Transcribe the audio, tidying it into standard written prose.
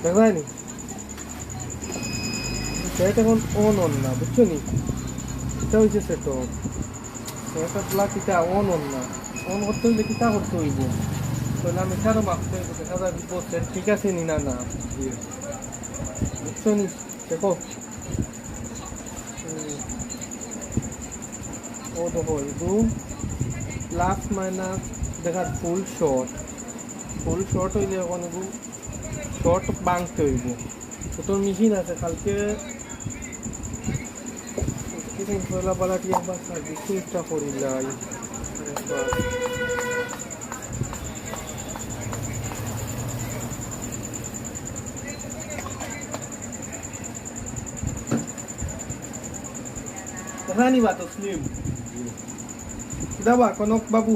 দেখবানি set এখন on না বুঝছো নি, এটা হয়েছে সেট সেটা প্লাগ এটা অন না, অন করতে হইলে কিতা করতে হইব, তাহলে আমি কারো মাপতে হইব দেখা যাবে সেট ঠিক আছে নি না না বুঝছো নি দেখো। ও দেখো ಇದು প্লাস মাইনাস দেখার ফুল শর্ট হইলে এখন শর্ট ভাঙতে হইব। তো তোর মেশিন আছে কালকে পয়লা পালাটি একবার সার্ভিসিংটা করিলাই রানী বা তসলিম দাবা কনক বাবু